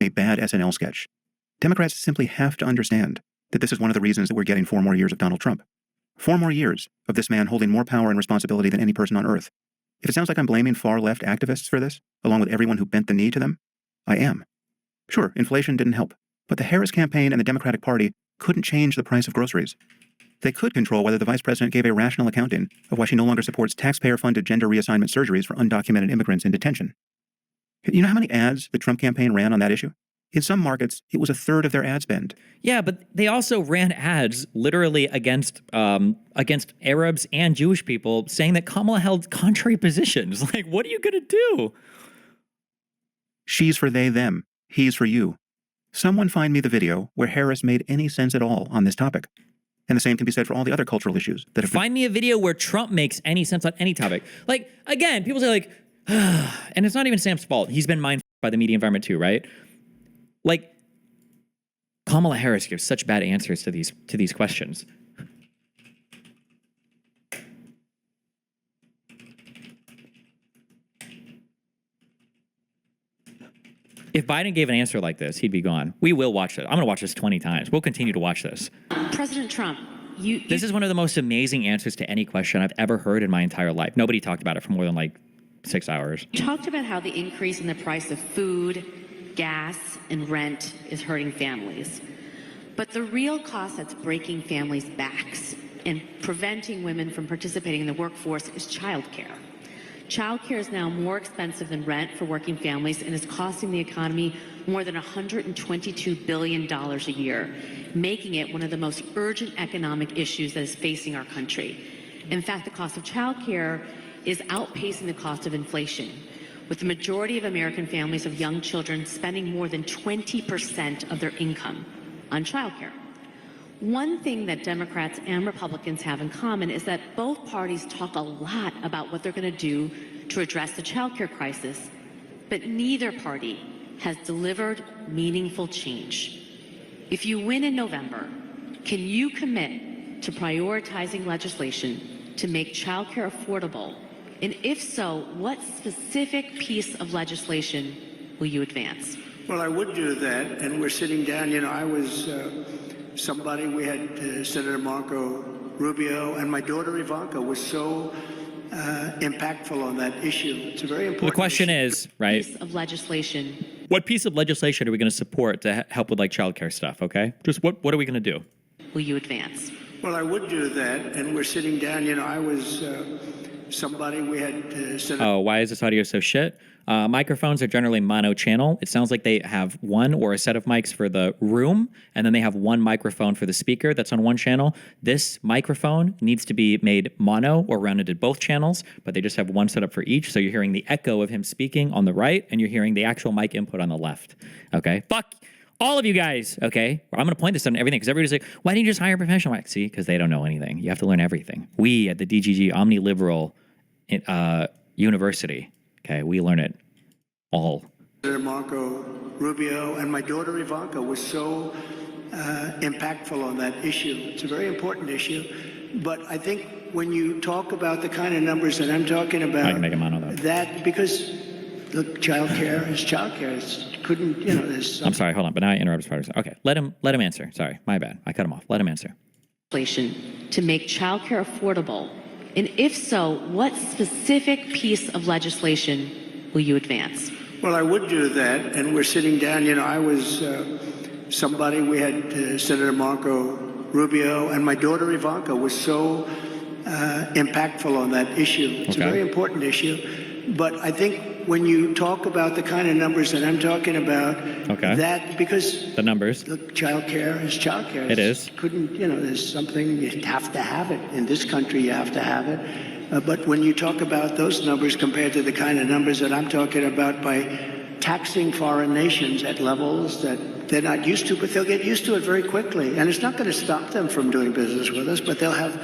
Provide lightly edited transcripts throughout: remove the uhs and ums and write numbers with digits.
a bad SNL sketch. Democrats simply have to understand that this is one of the reasons that we're getting 4 more years of Donald Trump. 4 more years of this man holding more power and responsibility than any person on earth. If it sounds like I'm blaming far-left activists for this, along with everyone who bent the knee to them, I am. Sure, inflation didn't help, but the Harris campaign and the Democratic Party couldn't change the price of groceries. They could control whether the vice president gave a rational accounting of why she no longer supports taxpayer-funded gender reassignment surgeries for undocumented immigrants in detention. You know how many ads the Trump campaign ran on that issue? In some markets, it was a third of their ad spend. Yeah, but they also ran ads literally against Arabs and Jewish people saying that Kamala held contrary positions. Like, what are you going to do? She's for they, them. He's for you. Someone find me the video where Harris made any sense at all on this topic. And the same can be said for all the other cultural issues that have Find me a video where Trump makes any sense on any topic. Like, again, people say like, and it's not even Sam's fault. He's been mindfucked by the media environment too, right? Like, Kamala Harris gives such bad answers to these questions. If Biden gave an answer like this, he'd be gone. We will watch it. I'm going to watch this 20 times. We'll continue to watch this. President Trump, this is one of the most amazing answers to any question I've ever heard in my entire life. Nobody talked about it for more than like 6 hours. You talked about how the increase in the price of food, gas, and rent is hurting families. But the real cost that's breaking families' backs and preventing women from participating in the workforce is childcare. Childcare is now more expensive than rent for working families and is costing the economy more than $122 billion a year, making it one of the most urgent economic issues that is facing our country. In fact, the cost of childcare is outpacing the cost of inflation, with the majority of American families of young children spending more than 20% of their income on childcare. One thing that Democrats and Republicans have in common is that both parties talk a lot about what they're going to do to address the childcare crisis, but neither party has delivered meaningful change. If you win in November, can you commit to prioritizing legislation to make childcare affordable? And if so, what specific piece of legislation will you advance? Well, I would do that, and we're sitting down. You know, I was somebody, we had Senator Marco Rubio, and my daughter Ivanka was so impactful on that issue. It's a very important The question issue. is, right? Piece of legislation. What piece of legislation are we going to support to help with like childcare stuff, okay? Just what are we going to do? Will you advance? Well, I would do that, and we're sitting down. You know, I was somebody, we had Senator... Oh, why is this audio so shit? Microphones are generally mono-channel. It sounds like they have one or a set of mics for the room, and then they have one microphone for the speaker that's on one channel. This microphone needs to be made mono or rounded to both channels, but they just have one setup for each. So you're hearing the echo of him speaking on the right, and you're hearing the actual mic input on the left. Okay? Fuck all of you guys, okay? I'm going to point this on everything because everybody's like, why didn't you just hire a professional? Like, see, because they don't know anything. You have to learn everything. We at the DGG Omni-Liberal University, okay, we learn it all. Senator Marco Rubio, and my daughter Ivanka was so impactful on that issue. It's a very important issue. But I think when you talk about the kind of numbers that I'm talking about, I can make a mono though. That because look, childcare is childcare. Couldn't, you know, there's... I'm sorry, hold on, but now I interrupted. Okay, let him answer. Sorry, my bad. I cut him off. Let him answer. To make childcare affordable. And if so, what specific piece of legislation will you advance? Well, I would do that, and we're sitting down. You know, I was somebody, we had Senator Marco Rubio, and my daughter Ivanka was so impactful on that issue. It's a very important issue. But I think when you talk about the kind of numbers that I'm talking about, that because the numbers, look, childcare is childcare. It is. Couldn't, you know, there's something, you have to have it. In this country, you have to have it. But when you talk about those numbers compared to the kind of numbers that I'm talking about by taxing foreign nations at levels that they're not used to, but they'll get used to it very quickly. And it's not going to stop them from doing business with us, but they'll have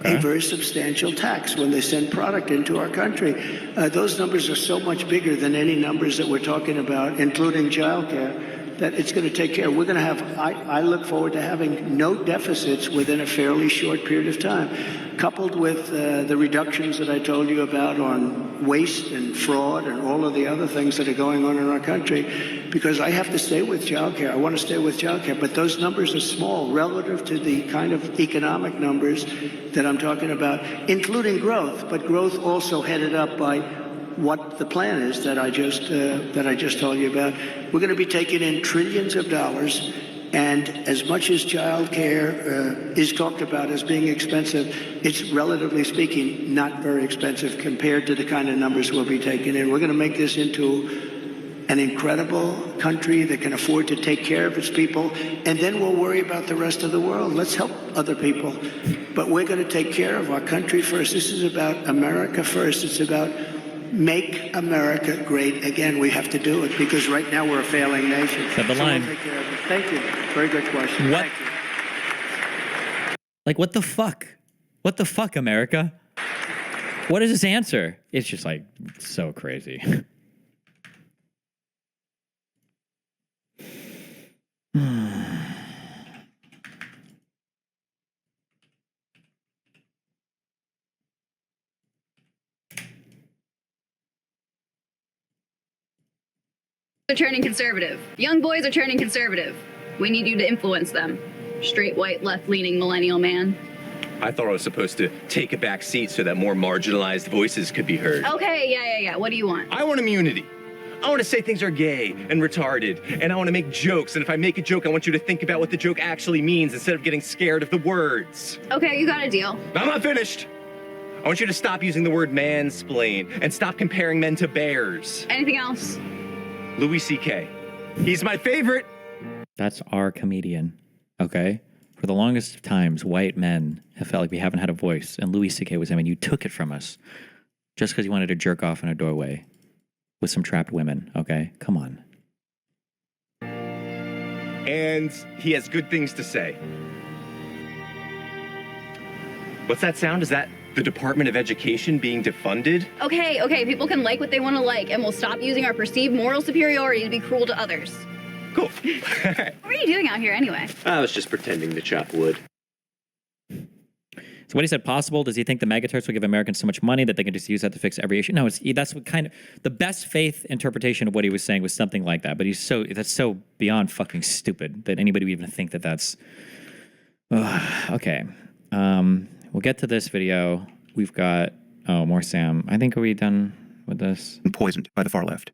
a very substantial tax when they send product into our country. Those numbers are so much bigger than any numbers that we're talking about, including childcare, that it's going to take care. We're going to have, I look forward to having no deficits within a fairly short period of time, coupled with the reductions that I told you about on waste and fraud and all of the other things that are going on in our country, because I have to stay with child care. I want to stay with child care, but those numbers are small relative to the kind of economic numbers that I'm talking about, including growth, but growth also headed up by what the plan is that I just told you about. We're going to be taking in trillions of dollars, and as much as child care is talked about as being expensive, it's relatively speaking not very expensive compared to the kind of numbers we'll be taking in. We're going to make this into an incredible country that can afford to take care of its people, and then we'll worry about the rest of the world. Let's help other people, but we're going to take care of our country first. This is about America first. It's about make America great again. We have to do it because right now we're a failing nation. Said the line. We'll take care of it. Thank you. Very good question. What? Thank you. Like, what the fuck? What the fuck, America? What is this answer? It's just like so crazy. Are turning conservative. Young boys are turning conservative. We need you to influence them. Straight, white, left-leaning millennial man. I thought I was supposed to take a back seat so that more marginalized voices could be heard. Okay, yeah. What do you want? I want immunity. I want to say things are gay and retarded, and I want to make jokes, and if I make a joke, I want you to think about what the joke actually means instead of getting scared of the words. Okay, you got a deal. I'm not finished. I want you to stop using the word mansplain and stop comparing men to bears. Anything else? Louis C.K. He's my favorite. That's our comedian, okay? For the longest of times, white men have felt like we haven't had a voice, and Louis C.K. was him, and you took it from us just because you wanted to jerk off in a doorway with some trapped women, okay? Come on. And he has good things to say. What's that sound? Is that the Department of Education being defunded? Okay, people can like what they want to like, and we'll stop using our perceived moral superiority to be cruel to others. Cool. What are you doing out here anyway? I was just pretending to chop wood. So what he said, possible, does he think the megaturks will give Americans so much money that they can just use that to fix every issue? No, that's what kind of, the best faith interpretation of what he was saying was something like that, but that's so beyond fucking stupid that anybody would even think that that's, okay. We'll get to this video. We've got, more Sam. I think, are we done with this? Poisoned by the far left.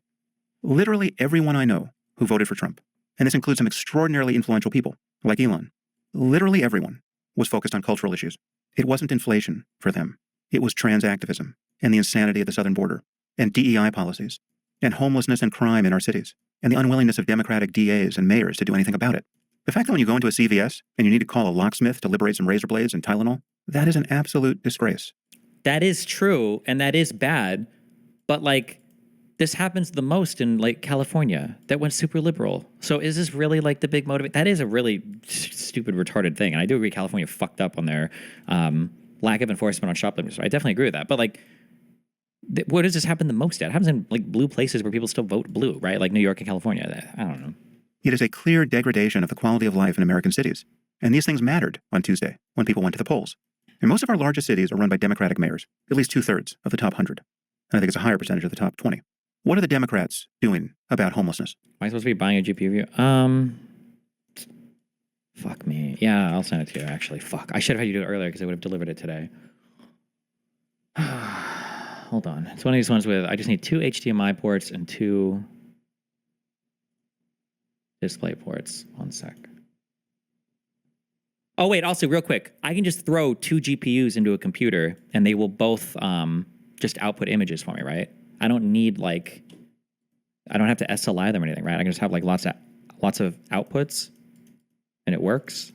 Literally everyone I know who voted for Trump, and this includes some extraordinarily influential people, like Elon, literally everyone was focused on cultural issues. It wasn't inflation for them. It was trans activism and the insanity of the southern border and DEI policies and homelessness and crime in our cities and the unwillingness of Democratic DAs and mayors to do anything about it. The fact that when you go into a CVS and you need to call a locksmith to liberate some razor blades and Tylenol, that is an absolute disgrace. That is true, and that is bad, but like, this happens the most in like California that went super liberal. So is this really like the big motivate? That is a really stupid, retarded thing. And I do agree California fucked up on their lack of enforcement on shoplifting. I definitely agree with that. But like, where does this happen the most at? It happens in like blue places where people still vote blue, right? Like New York and California. I don't know. It is a clear degradation of the quality of life in American cities. And these things mattered on Tuesday when people went to the polls. And most of our largest cities are run by Democratic mayors, at least 2/3 of the top 100. And I think it's a higher percentage of the top 20. What are the Democrats doing about homelessness? Am I supposed to be buying a GPU review? Fuck me. Yeah, I'll send it to you, actually. Fuck. I should have had you do it earlier because I would have delivered it today. Hold on. It's one of these ones with, I just need 2 HDMI ports and 2 display ports. One sec. Oh, wait, also, real quick. I can just throw 2 GPUs into a computer and they will both just output images for me, right? I don't need like, I don't have to SLI them or anything, right? I can just have like lots of outputs and it works.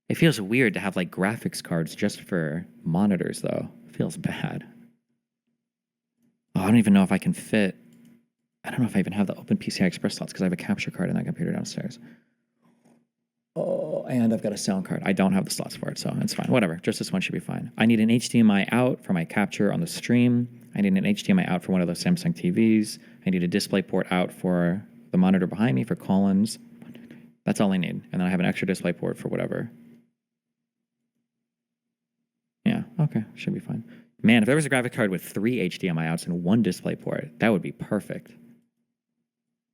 It feels weird to have like graphics cards just for monitors though. It feels bad. Oh, I don't even know if I can fit, I don't know if I even have the open PCI Express slots because I have a capture card in that computer downstairs. Oh, and I've got a sound card. I don't have the slots for it, so it's fine. Whatever, just this one should be fine. I need an HDMI out for my capture on the stream. I need an HDMI out for one of those Samsung TVs. I need a display port out for the monitor behind me for columns. That's all I need. And then I have an extra display port for whatever. Yeah, okay, should be fine. Man, if there was a graphics card with 3 HDMI outs and 1 display port, that would be perfect.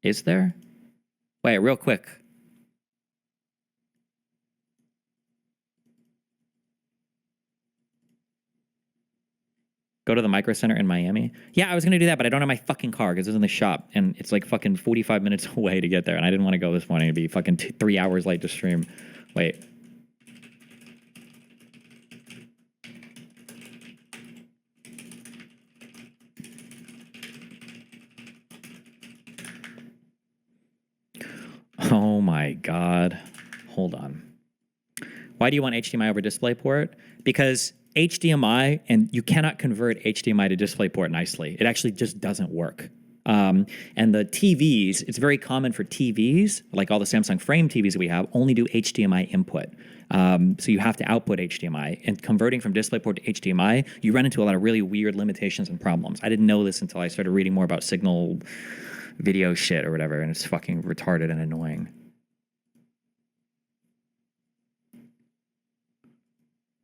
Is there? Wait, real quick. Go to the Micro Center in Miami. Yeah, I was gonna do that, but I don't have my fucking car because it's in the shop, and it's like fucking 45 minutes away to get there, and I didn't want to go this morning. It'd be fucking 3 hours late to stream. Wait. Oh my God. Hold on. Why do you want HDMI over DisplayPort? Because HDMI, and you cannot convert HDMI to DisplayPort nicely. It actually just doesn't work. And the TVs, it's very common for TVs, like all the Samsung frame TVs that we have, only do HDMI input. So you have to output HDMI. And converting from DisplayPort to HDMI, you run into a lot of really weird limitations and problems. I didn't know this until I started reading more about signal video shit or whatever, and it's fucking retarded and annoying.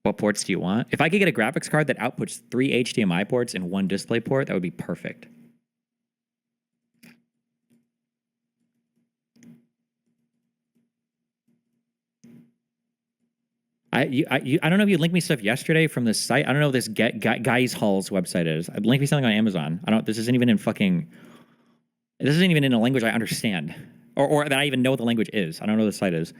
What ports do you want? If I could get a graphics card that outputs 3 HDMI ports and 1 display port, that would be perfect. I don't know if you linked me stuff yesterday from this site. I don't know if this Guys Hall's website is. Link me something on Amazon. This isn't even in fucking... This isn't even in a language I understand. Or that I even know what the language is. I don't know what the site is.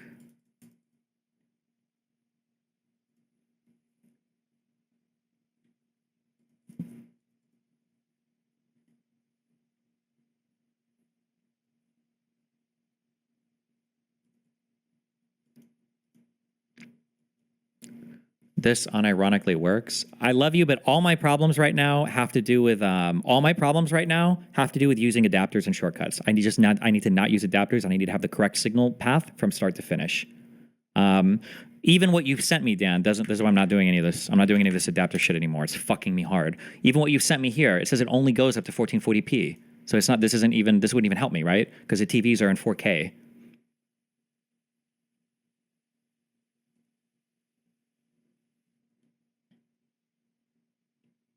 This unironically works. I love you, but all my problems right now have to do with using adapters and shortcuts. I need to not use adapters. I need to have the correct signal path from start to finish. Even what you've sent me, Dan, this is why I'm not doing any of this. I'm not doing any of this adapter shit anymore. It's fucking me hard. Even what you've sent me here, it says it only goes up to 1440p. So this wouldn't even help me, right? Because the TVs are in 4K.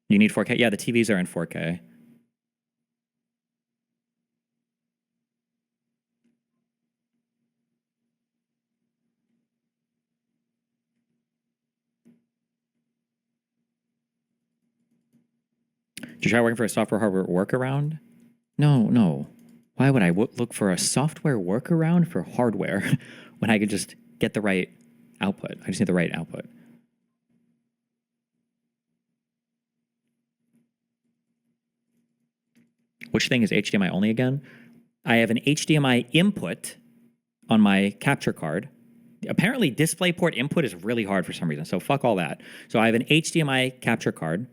You need 4K? Yeah, the TVs are in 4K. Did you try working for a software hardware workaround? No. Why would I look for a software workaround for hardware when I could just get the right output? I just need the right output. Which thing is HDMI only again? I have an HDMI input on my capture card. Apparently, DisplayPort input is really hard for some reason, so fuck all that. So I have an HDMI capture card,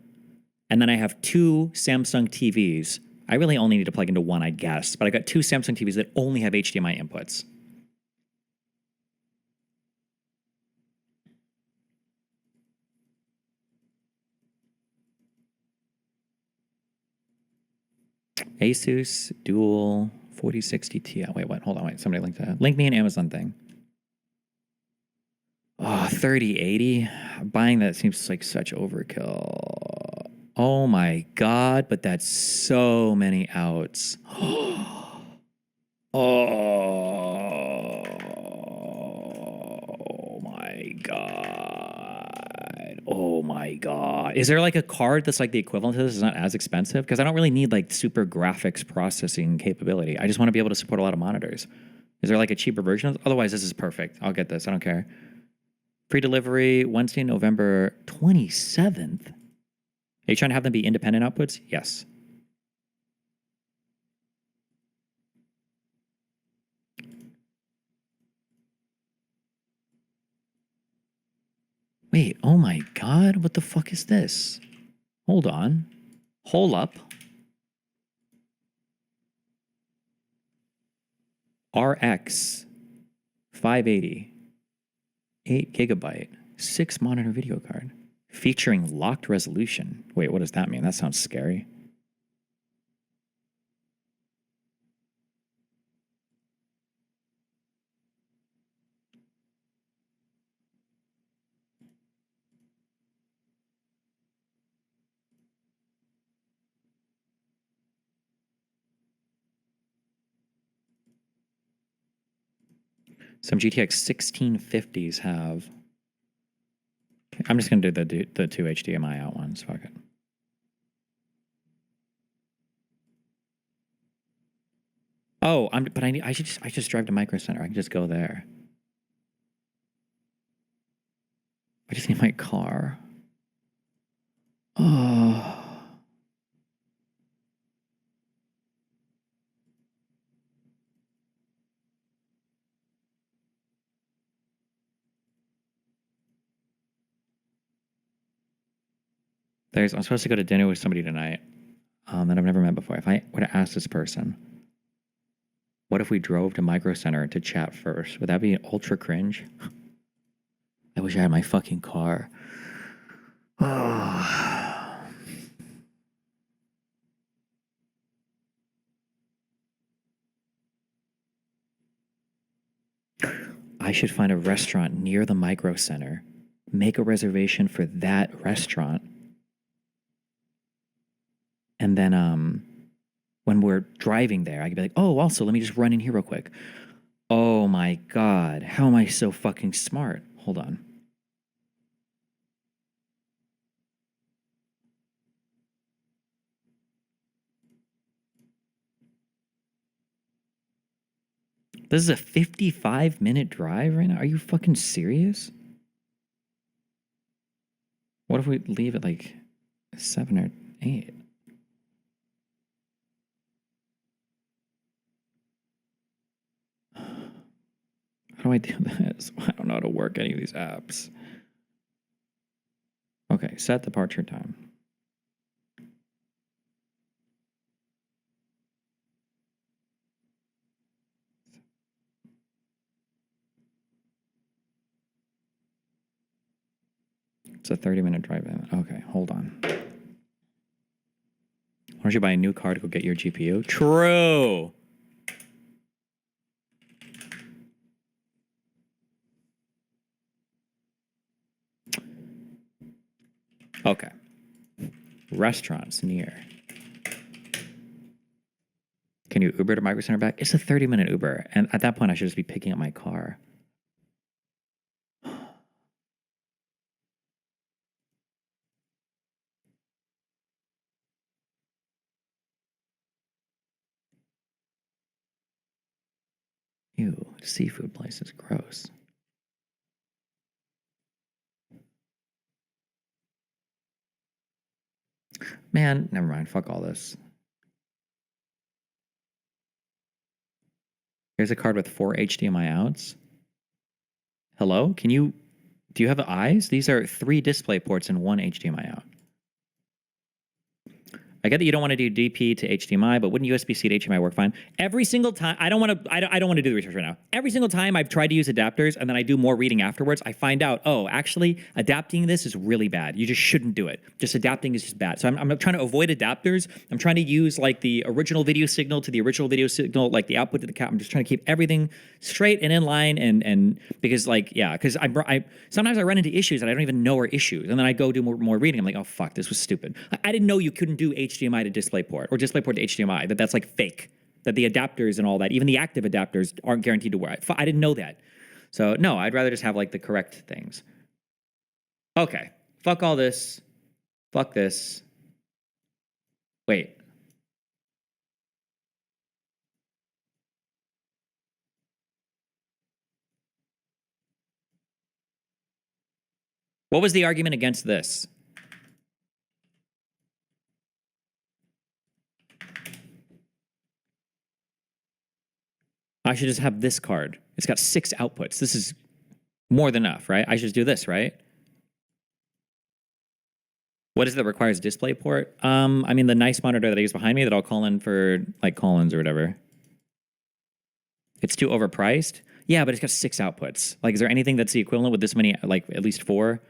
and then I have 2 Samsung TVs. I really only need to plug into one, I guess, but I got 2 Samsung TVs that only have HDMI inputs. Asus Dual 4060 Ti. Wait, what? Hold on, wait. Somebody linked that. Link me an Amazon thing. Oh, 3080. Buying that seems like such overkill. Oh my God, but that's so many outs. Oh my God. Oh my God. Is there like a card that's like the equivalent to this? It's not as expensive? Because I don't really need like super graphics processing capability. I just want to be able to support a lot of monitors. Is there like a cheaper version of this? Otherwise, this is perfect. I'll get this. I don't care. Pre-delivery Wednesday, November 27th. Are you trying to have them be independent outputs? Yes. Wait, oh my God, what the fuck is this? Hold on. Hold up. RX 580, 8 gigabyte, 6 monitor video card, featuring locked resolution. Wait, what does that mean? That sounds scary. Some GTX 1650s have. I'm just gonna do the two HDMI out ones. Fuck it. Oh, but I just drive to Micro Center. I can just go there. I just need my car. Oh. I'm supposed to go to dinner with somebody tonight that I've never met before. If I were to ask this person, what if we drove to Micro Center to chat first? Would that be ultra cringe? I wish I had my fucking car. Oh. I should find a restaurant near the Micro Center, make a reservation for that restaurant, and then when we're driving there, I could be like, oh, also, let me just run in here real quick. Oh my God, how am I so fucking smart? Hold on. This is a 55-minute drive right now? Are you fucking serious? What if we leave at like 7 or 8? How do I do this? I don't know how to work any of these apps. Okay, set departure time. It's a 30-minute drive in. Okay, hold on. Why don't you buy a new car to go get your GPU? True! Okay. Restaurants near. Can you Uber to Micro Center back? It's a 30-minute Uber. And at that point, I should just be picking up my car. Ew, seafood place is gross. Man, never mind. Fuck all this. Here's a card with 4 HDMI outs. Hello? Do you have eyes? These are 3 display ports and 1 HDMI out. I get that you don't want to do DP to HDMI, but wouldn't USB-C to HDMI work fine? Every single time, I don't want to do the research right now. Every single time I've tried to use adapters and then I do more reading afterwards, I find out, oh, actually, adapting this is really bad. You just shouldn't do it. Just adapting is just bad. So I'm trying to avoid adapters. I'm trying to use like the original video signal to the original video signal, like the output to the cap. I'm just trying to keep everything straight and in line, and because like, yeah, because I sometimes I run into issues that I don't even know are issues, and then I go do more reading. I'm like, oh fuck, this was stupid. I didn't know you couldn't do HDMI to DisplayPort or DisplayPort to HDMI. That's like fake. That the adapters and all that, even the active adapters, aren't guaranteed to work. I didn't know that. So no, I'd rather just have like the correct things. Okay, fuck all this. Fuck this. Wait. What was the argument against this? I should just have this card. It's got 6 outputs. This is more than enough, right? I should just do this, right? What is it that requires DisplayPort? I mean, the nice monitor that I use behind me that I'll call in for like call-ins or whatever. It's too overpriced? Yeah, but it's got 6 outputs. Like, is there anything that's the equivalent with this many, like at least 4?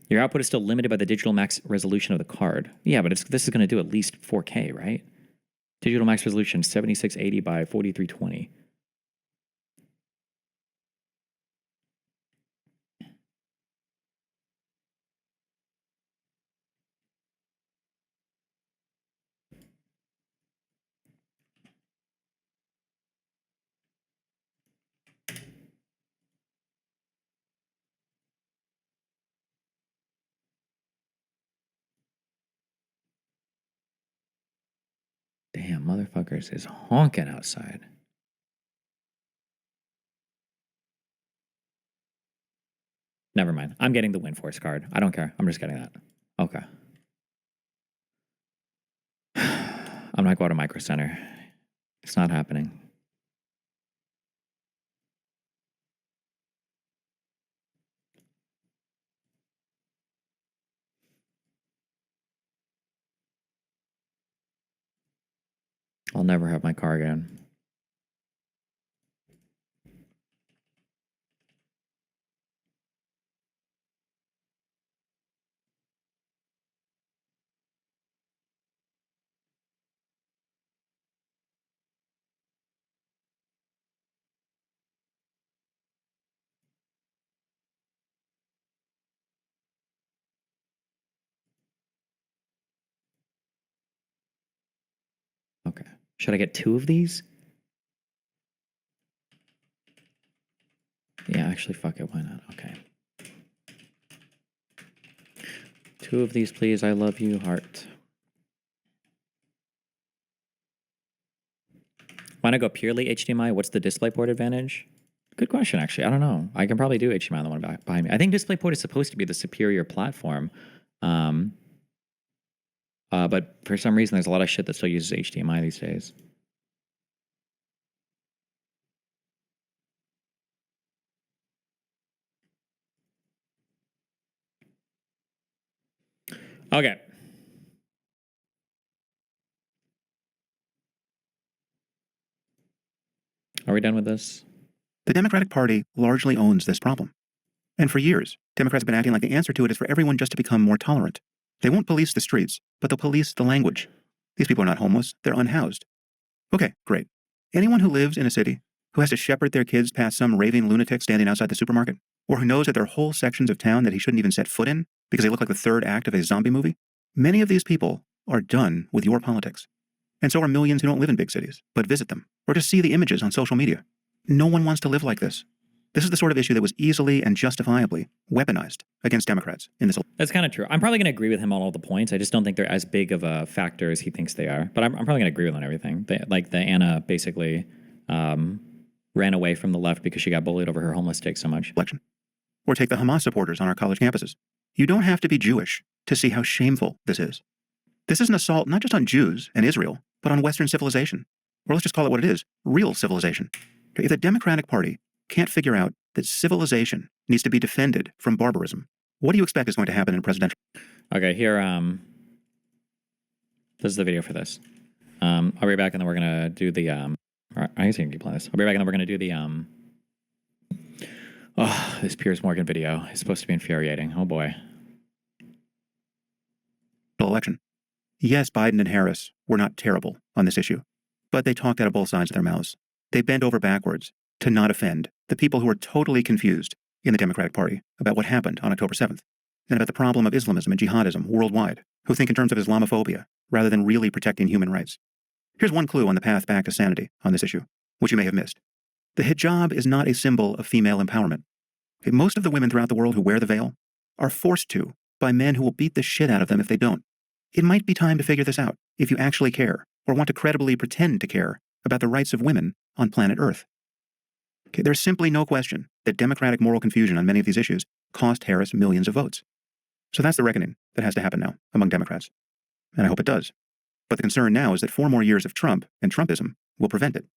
Your output is still limited by the digital max resolution of the card. Yeah, but this is going to do at least 4K, right? Digital max resolution, 7680 by 4320. Damn, motherfuckers is honking outside. Never mind. I'm getting the Windforce card. I don't care. I'm just getting that. Okay. I'm not going to Micro Center. It's not happening. I'll never have my car again. Okay. Should I get 2 of these? Yeah, actually, fuck it. Why not? Okay. 2 of these, please. I love you, heart. Why not go purely HDMI? What's the DisplayPort advantage? Good question, actually. I don't know. I can probably do HDMI on the one behind me. I think DisplayPort is supposed to be the superior platform. But for some reason, there's a lot of shit that still uses HDMI these days. Okay. Are we done with this? The Democratic Party largely owns this problem. And for years, Democrats have been acting like the answer to it is for everyone just to become more tolerant. They won't police the streets, but they'll police the language. These people are not homeless, they're unhoused. Okay, great. Anyone who lives in a city, who has to shepherd their kids past some raving lunatic standing outside the supermarket, or who knows that there are whole sections of town that he shouldn't even set foot in because they look like the third act of a zombie movie, many of these people are done with your politics. And so are millions who don't live in big cities, but visit them, or just see the images on social media. No one wants to live like this. This is the sort of issue that was easily and justifiably weaponized against Democrats in this. That's kind of true. I'm probably going to agree with him on all the points. I just don't think they're as big of a factor as he thinks they are. But I'm probably going to agree with him on everything. Like the Anna basically ran away from the left because she got bullied over her homeless take so much. Election. Or take the Hamas supporters on our college campuses. You don't have to be Jewish to see how shameful this is. This is an assault not just on Jews and Israel, but on Western civilization. Or let's just call it what it is, real civilization. If the Democratic Party can't figure out that civilization needs to be defended from barbarism, what do you expect is going to happen in a presidential? Okay, here, this is the video for this. I'll be back and then we're going to do the, I guess you can keep playing this. I'll be back and then we're going to do the, oh, this Piers Morgan video is supposed to be infuriating. Oh boy. Election. Yes, Biden and Harris were not terrible on this issue, but they talked out of both sides of their mouths. They bent over backwards to not offend the people who are totally confused in the Democratic Party about what happened on October 7th and about the problem of Islamism and jihadism worldwide, who think in terms of Islamophobia rather than really protecting human rights. Here's one clue on the path back to sanity on this issue, which you may have missed. The hijab is not a symbol of female empowerment. Okay, most of the women throughout the world who wear the veil are forced to by men who will beat the shit out of them if they don't. It might be time to figure this out if you actually care or want to credibly pretend to care about the rights of women on planet Earth. Okay, there's simply no question that Democratic moral confusion on many of these issues cost Harris millions of votes. So that's the reckoning that has to happen now among Democrats. And I hope it does. But the concern now is that 4 more years of Trump and Trumpism will prevent it. I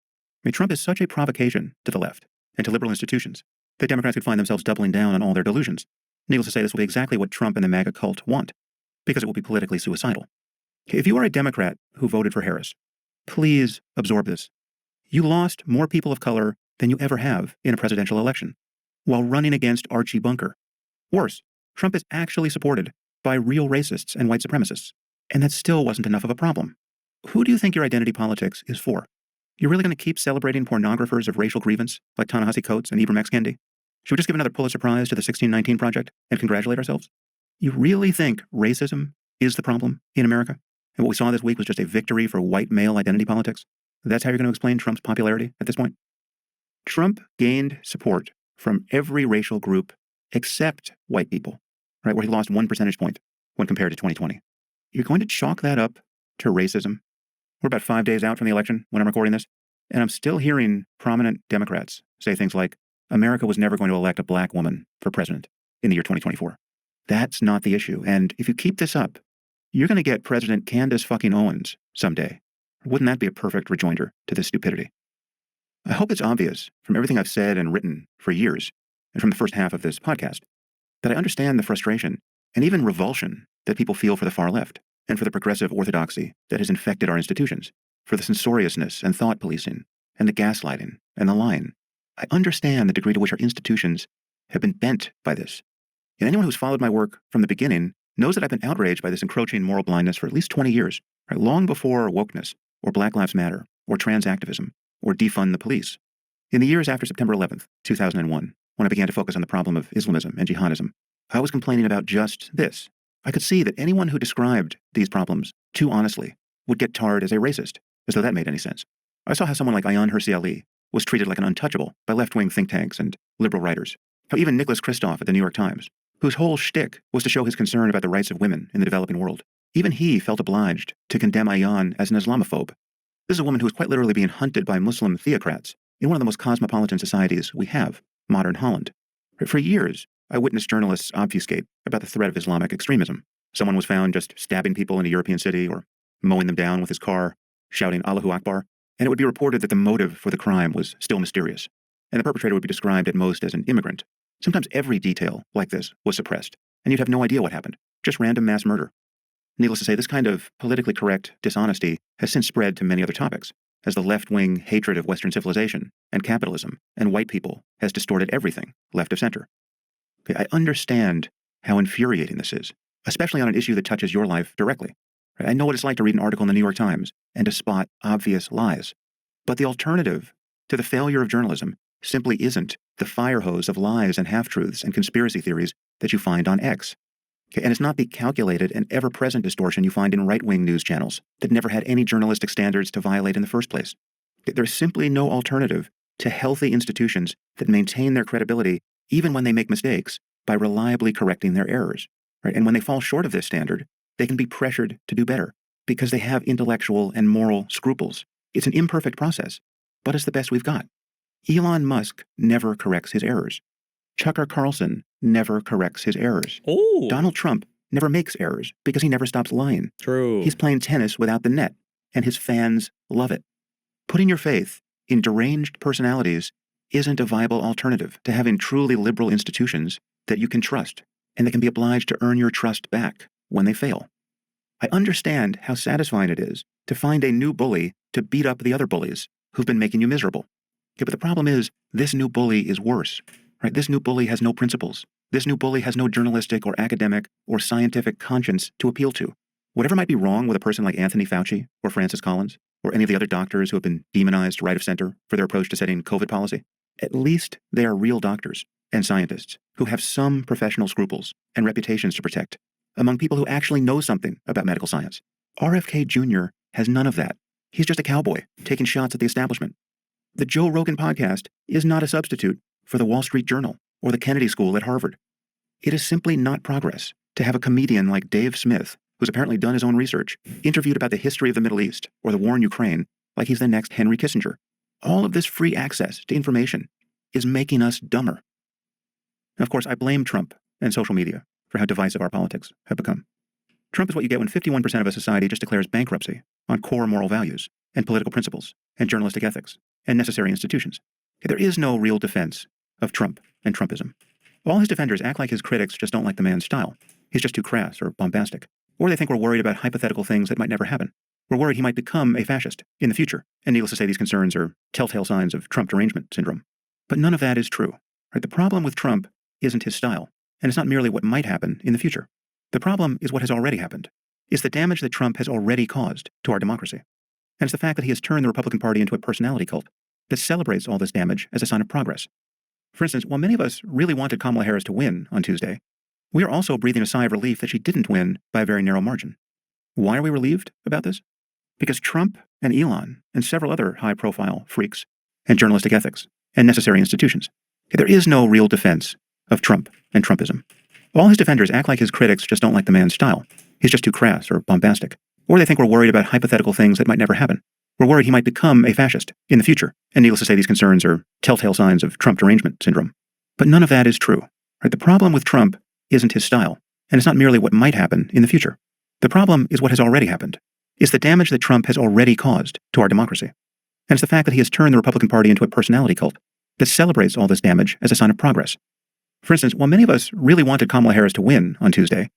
mean, Trump is such a provocation to the left and to liberal institutions that Democrats could find themselves doubling down on all their delusions. Needless to say, this will be exactly what Trump and the MAGA cult want, because it will be politically suicidal. Okay, if you are a Democrat who voted for Harris, please absorb this. You lost more people of color than you ever have in a presidential election, while running against Archie Bunker. Worse, Trump is actually supported by real racists and white supremacists, and that still wasn't enough of a problem. Who do you think your identity politics is for? You're really going to keep celebrating pornographers of racial grievance like Ta-Nehisi Coates and Ibram X. Kendi? Should we just give another Pulitzer Prize to the 1619 Project and congratulate ourselves? You really think racism is the problem in America? And what we saw this week was just a victory for white male identity politics? That's how you're going to explain Trump's popularity at this point? Trump gained support from every racial group except white people, right, where he lost 1 percentage point when compared to 2020. You're going to chalk that up to racism? We're about 5 days out from the election when I'm recording this, and I'm still hearing prominent Democrats say things like, America was never going to elect a black woman for president in the year 2024. That's not the issue. And if you keep this up, you're going to get President Candace fucking Owens someday. Wouldn't that be a perfect rejoinder to this stupidity? I hope it's obvious from everything I've said and written for years, and from the first half of this podcast, that I understand the frustration and even revulsion that people feel for the far left and for the progressive orthodoxy that has infected our institutions, for the censoriousness and thought policing and the gaslighting and the lying. I understand the degree to which our institutions have been bent by this. And anyone who's followed my work from the beginning knows that I've been outraged by this encroaching moral blindness for at least 20 years, right? Long before wokeness or Black Lives Matter or trans activism or defund the police. In the years after September 11th, 2001, when I began to focus on the problem of Islamism and jihadism, I was complaining about just this. I could see that anyone who described these problems too honestly would get tarred as a racist, as though that made any sense. I saw how someone like Ayaan Hirsi Ali was treated like an untouchable by left-wing think tanks and liberal writers. How even Nicholas Kristof at the New York Times, whose whole shtick was to show his concern about the rights of women in the developing world, even he felt obliged to condemn Ayaan as an Islamophobe. This is a woman who is quite literally being hunted by Muslim theocrats in one of the most cosmopolitan societies we have, modern Holland. For years, I witnessed journalists obfuscate about the threat of Islamic extremism. Someone was found just stabbing people in a European city or mowing them down with his car, shouting Allahu Akbar, and it would be reported that the motive for the crime was still mysterious, and the perpetrator would be described at most as an immigrant. Sometimes every detail like this was suppressed, and you'd have no idea what happened, just random mass murder. Needless to say, this kind of politically correct dishonesty has since spread to many other topics, as the left-wing hatred of Western civilization and capitalism and white people has distorted everything left of center. Okay, I understand how infuriating this is, especially on an issue that touches your life directly. Right? I know what it's like to read an article in the New York Times and to spot obvious lies. But the alternative to the failure of journalism simply isn't the fire hose of lies and half-truths and conspiracy theories that you find on X. Okay, and it's not the calculated and ever-present distortion you find in right-wing news channels that never had any journalistic standards to violate in the first place. There's simply no alternative to healthy institutions that maintain their credibility even when they make mistakes by reliably correcting their errors. Right? And when they fall short of this standard, they can be pressured to do better because they have intellectual and moral scruples. It's an imperfect process, but it's the best we've got. Elon Musk never corrects his errors. Tucker Carlson never corrects his errors. Oh, Donald Trump never makes errors because he never stops lying. true. He's playing tennis without the net, and his fans love it. Putting your faith in deranged personalities isn't a viable alternative to having truly liberal institutions that you can trust and that can be obliged to earn your trust back when they fail. I understand how satisfying it is to find a new bully to beat up the other bullies who've been making you miserable. Okay, but the problem is, this new bully is worse. Right? This new bully has no principles. This new bully has no journalistic or academic or scientific conscience to appeal to. Whatever might be wrong with a person like Anthony Fauci or Francis Collins or any of the other doctors who have been demonized right of center for their approach to setting COVID policy, at least they are real doctors and scientists who have some professional scruples and reputations to protect among people who actually know something about medical science. RFK Jr. has none of that. He's just a cowboy taking shots at the establishment. The Joe Rogan podcast is not a substitute for the Wall Street Journal or the Kennedy School at Harvard. It is simply not progress to have a comedian like Dave Smith, who's apparently done his own research, interviewed about the history of the Middle East or the war in Ukraine like he's the next Henry Kissinger. All of this free access to information is making us dumber. And of course, I blame Trump and social media for how divisive our politics have become. Trump is what you get when 51% of a society just declares bankruptcy on core moral values and political principles and journalistic ethics and necessary institutions. There is no real defense of Trump and Trumpism. All his defenders act like his critics just don't like the man's style. He's just too crass or bombastic. Or they think we're worried about hypothetical things that might never happen. We're worried he might become a fascist in the future. And needless to say, these concerns are telltale signs of Trump derangement syndrome. But none of that is true. Right? The problem with Trump isn't his style, and it's not merely what might happen in the future. The problem is what has already happened. It's the damage that Trump has already caused to our democracy. And it's the fact that he has turned the Republican Party into a personality cult that celebrates all this damage as a sign of progress. For instance, while many of us really wanted Kamala Harris to win on Tuesday, we are also breathing a sigh of relief that she didn't win by a very narrow margin. Why are we relieved about this? Because Trump and Elon and several other high-profile freaks and journalistic ethics and necessary institutions. There is no real defense of Trump and Trumpism. All his defenders act like his critics just don't like the man's style. He's just too crass or bombastic. Or they think we're worried about hypothetical things that might never happen. We're worried he might become a fascist in the future. And needless to say, these concerns are telltale signs of Trump derangement syndrome. But none of that is true. Right? The problem with Trump isn't his style, and it's not merely what might happen in the future. The problem is what has already happened. It's the damage that Trump has already caused to our democracy. And it's the fact that he has turned the Republican Party into a personality cult that celebrates all this damage as a sign of progress. For instance, while many of us really wanted Kamala Harris to win on Tuesday,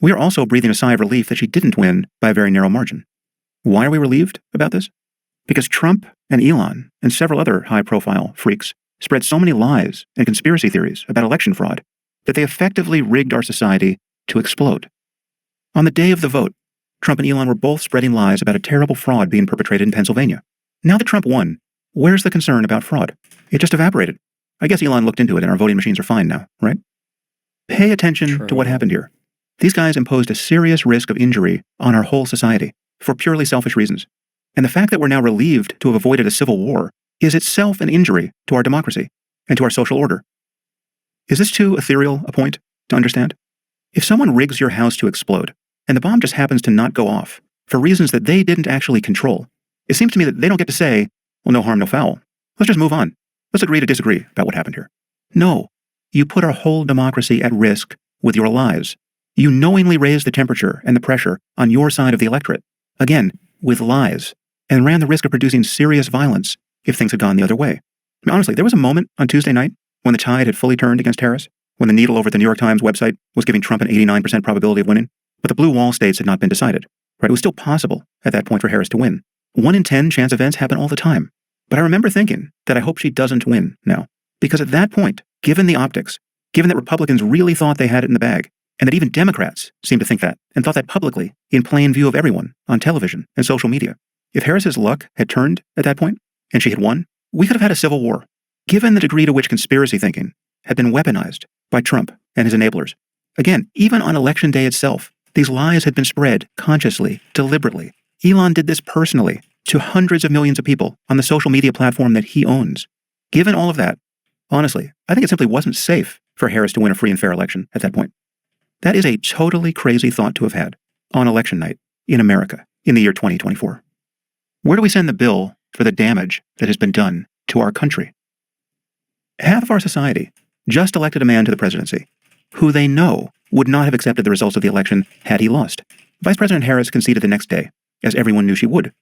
we are also breathing a sigh of relief that she didn't win by a very narrow margin. Why are we relieved about this? Because Trump and Elon and several other high-profile freaks spread so many lies and conspiracy theories about election fraud that they effectively rigged our society to explode. On the day of the vote, Trump and Elon were both spreading lies about a terrible fraud being perpetrated in Pennsylvania. Now that Trump won, where's the concern about fraud? It just evaporated. I guess Elon looked into it and our voting machines are fine now, right? Pay attention to what happened here. These guys imposed a serious risk of injury on our whole society for purely selfish reasons. And the fact that we're now relieved to have avoided a civil war is itself an injury to our democracy and to our social order. Is this too ethereal a point to understand? If someone rigs your house to explode, and the bomb just happens to not go off for reasons that they didn't actually control, it seems to me that they don't get to say, well, no harm, no foul. Let's just move on. Let's agree to disagree about what happened here. No, you put our whole democracy at risk with your lies. You knowingly raised the temperature and the pressure on your side of the electorate, again, with lies, and ran the risk of producing serious violence if things had gone the other way. I mean, honestly, there was a moment on Tuesday night when the tide had fully turned against Harris, when the needle over at the New York Times website was giving Trump an 89% probability of winning, but the blue wall states had not been decided. Right? It was still possible at that point for Harris to win. 1 in 10 chance events happen all the time. But I remember thinking that I hope she doesn't win now, because at that point, given the optics, given that Republicans really thought they had it in the bag, and that even Democrats seemed to think that, and thought that publicly, in plain view of everyone, on television and social media, if Harris's luck had turned at that point, and she had won, we could have had a civil war. Given the degree to which conspiracy thinking had been weaponized by Trump and his enablers. Again, even on election day itself, these lies had been spread consciously, deliberately. Elon did this personally to hundreds of millions of people on the social media platform that he owns. Given all of that, honestly, I think it simply wasn't safe for Harris to win a free and fair election at that point. That is a totally crazy thought to have had on election night in America in the year 2024. Where do we send the bill for the damage that has been done to our country? Half of our society just elected a man to the presidency who they know would not have accepted the results of the election had he lost. Vice President Harris conceded the next day, as everyone knew she would.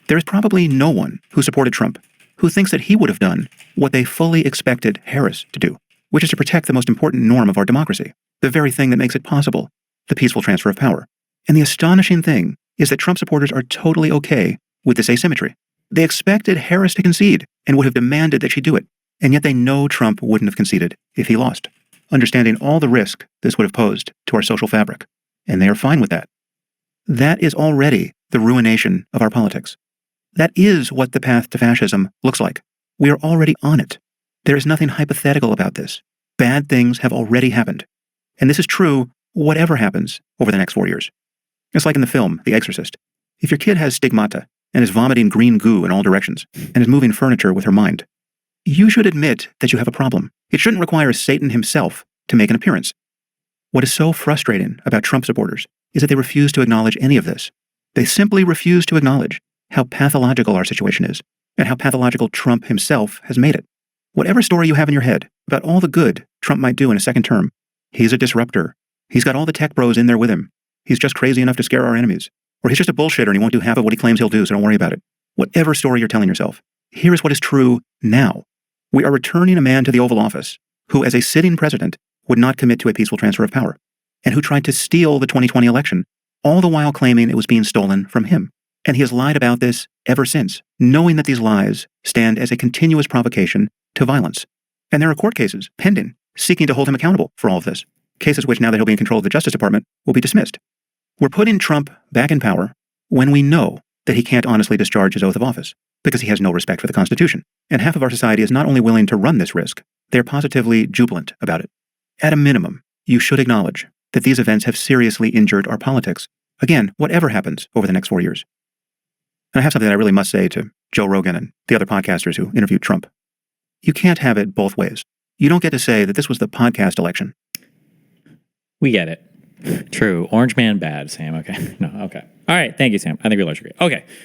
There is probably no one who supported Trump who thinks that he would have done what they fully expected Harris to do, which is to protect the most important norm of our democracy, the very thing that makes it possible, the peaceful transfer of power. And the astonishing thing is that Trump supporters are totally okay with this asymmetry. They expected Harris to concede and would have demanded that she do it, and yet they know Trump wouldn't have conceded if he lost, understanding all the risk this would have posed to our social fabric, and they are fine with that. That is already the ruination of our politics. That is what the path to fascism looks like. We are already on it. There is nothing hypothetical about this. Bad things have already happened. And this is true whatever happens over the next 4 years. It's like in the film, The Exorcist. If your kid has stigmata and is vomiting green goo in all directions and is moving furniture with her mind, you should admit that you have a problem. It shouldn't require Satan himself to make an appearance. What is so frustrating about Trump supporters is that they refuse to acknowledge any of this. They simply refuse to acknowledge how pathological our situation is and how pathological Trump himself has made it. Whatever story you have in your head about all the good Trump might do in a second term, he's a disruptor. He's got all the tech bros in there with him. He's just crazy enough to scare our enemies. Or he's just a bullshitter and he won't do half of what he claims he'll do, so don't worry about it. Whatever story you're telling yourself, here is what is true now. We are returning a man to the Oval Office who, as a sitting president, would not commit to a peaceful transfer of power, and who tried to steal the 2020 election, all the while claiming it was being stolen from him. And he has lied about this ever since, knowing that these lies stand as a continuous provocation to violence. And there are court cases pending, seeking to hold him accountable for all of this, cases which, now that he'll be in control of the Justice Department, will be dismissed. We're putting Trump back in power when we know that he can't honestly discharge his oath of office, because he has no respect for the Constitution. And half of our society is not only willing to run this risk, they're positively jubilant about it. At a minimum, you should acknowledge that these events have seriously injured our politics. Again, whatever happens over the next 4 years. And I have something that I really must say to Joe Rogan and the other podcasters who interviewed Trump. You can't have it both ways. You don't get to say that this was the podcast election. We get it. True. Orange man bad, Sam. Okay. No, okay. All right. Thank you, Sam. I think we largely agree. Okay.